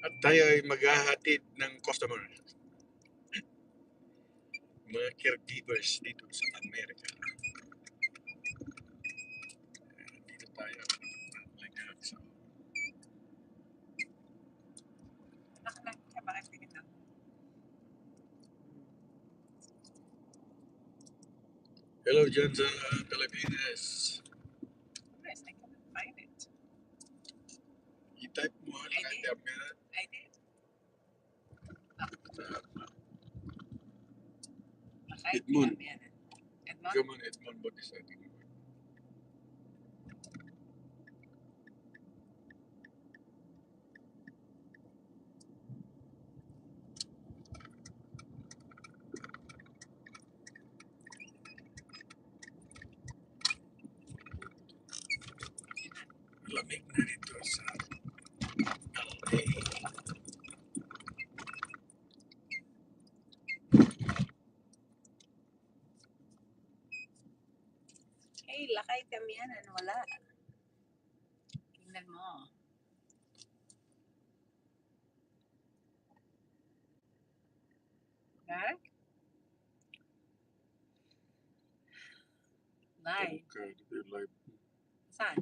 At tayo ay maghahatid ng customer. Mga caregivers dito sa Amerika. Dito tayo. So, hello dyan sa Pilipinas. Yes, I couldn't find it. I-type mo Lakay Amianan. I did. Edmond. Edmond? Come on, Edmond, what is that? Lamig na dito sa LA. Hey, Lakay Amianan, wala. Tingnan mo. Ha? Live. Okay, live. Saan?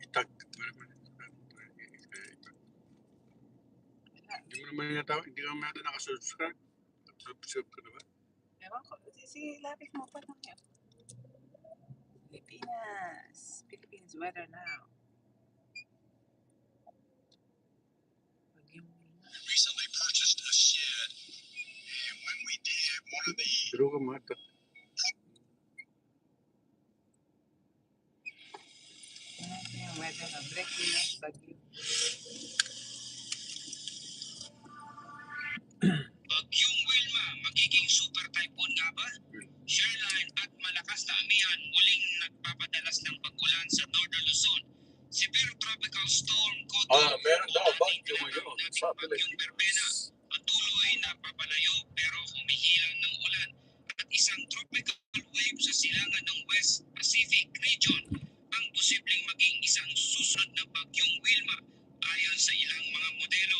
Itag. Hindi mo naman yata, hindi ka naman yata nakasubscribe. Subscribe ka na ba? Ewan ko. Lapit mo pa lang yun. Philippines weather now. Recently purchased a shed, and when we did, one of the Pero ka mata. Yung weather na breaking news bagyo. Bagyong Wilma, magiging super typhoon nga ba? Shoreline at malakas na amihan muling nagpapadalas ng pag-ulan sa Northern Luzon. Severe tropical storm Koto Meron daw bagyo nating ngayon tinatawag sa nating bagyong Verbena. Pilipinas. Patuloy na papalayo pero humihilang ng ulan at isang tropical wave sa silangan ng West Pacific region ang posibleng maging isang susunod na bagyong Wilma ayon sa ilang mga modelo.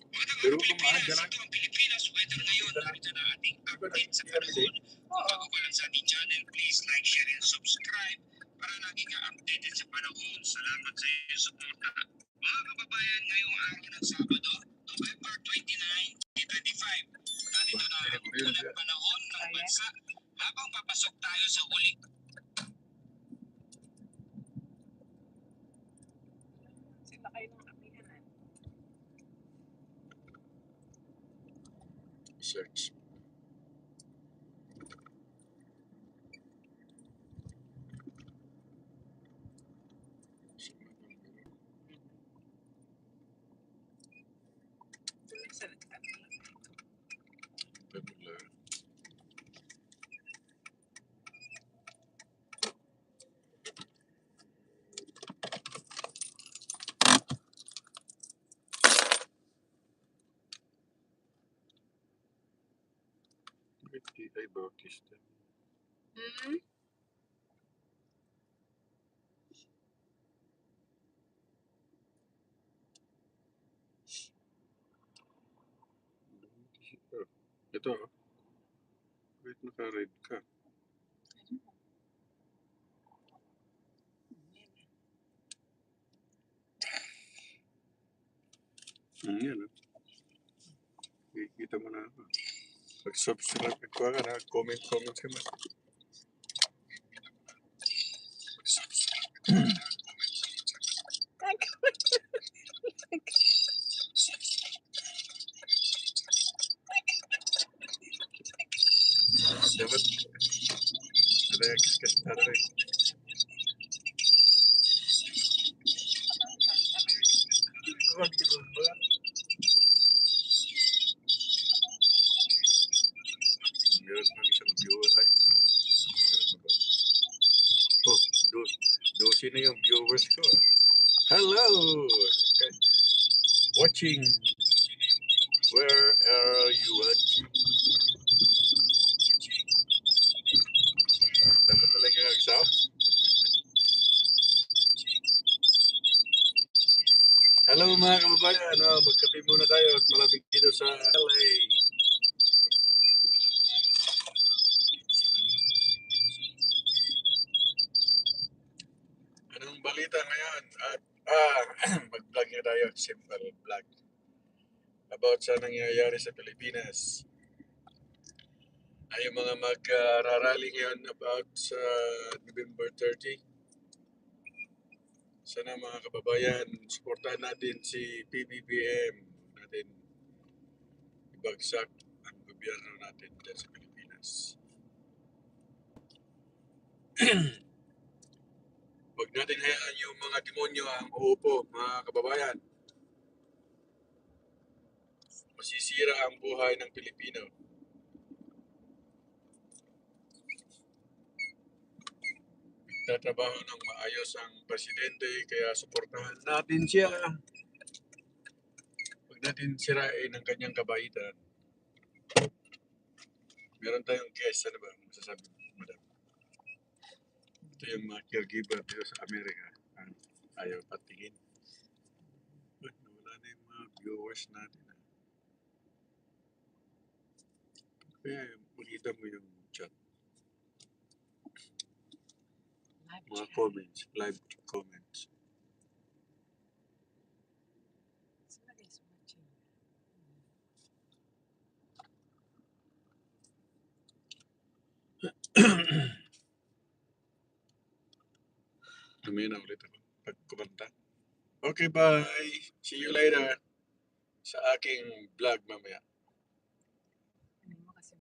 Magandang Pero araw Pilipinas, kumaga ito ang Pilipinas weather ngayon. Narito na ating update sa panahon. Kung bago ka lang sa ating channel, please like, share, and subscribe para lagi ka updated sa panahon. Salamat sa iyong suporta. Mga kababayan, ngayong araw ng Sabado, November 29, 2025. Narito na ang unang panahon ng bansa habang papasok tayo sa huling Sila kayo ng Amianan. Search. Ay, Bautista. Ito, wait, naka-red ka. Yan, kikita mo na ako. Pag-subscribe ka na, comment ka man. Dapat Rex ka sa Rex. Kung ano ba? Meron pang isang viewer ay. Meron pa ba? Oh, doon. 12 na yung viewers ko. Hello! Okay. Watching. Where are you watching? Dapat talaga agsaw. Hello mga kababayan. Magkape muna tayo at malamig dito sa LA. Anong balita ngayon? At mag-vlog na tayo. Simple vlog. About sa nangyayari sa Pilipinas. Ay yung mga mag-rally ngayon about sa November 30. Sana mga kababayan, suportahan natin si PBBM. Natin ibagsak ang gobyerno natin dyan sa Pilipinas. Huwag natin hayaan yung mga demonyo ang uupo, mga kababayan. Masisira ang buhay ng Pilipino. Tatrabaho ng maayos ang presidente, kaya suportahan natin siya. Huwag natin sirain ang kanyang kabaitan. Meron tayong guest, ano ba? Masasabi mo, madam? Ito yung mga caregiver dito sa Amerika. Ayaw patingin. Wala na yung mga viewers natin. Kaya makita mo yung chat. Mga comments, live comments. Somebody's watching. Mamaya na ulit ako pagkumanta. Okay, bye. See you later sa aking vlog mamaya.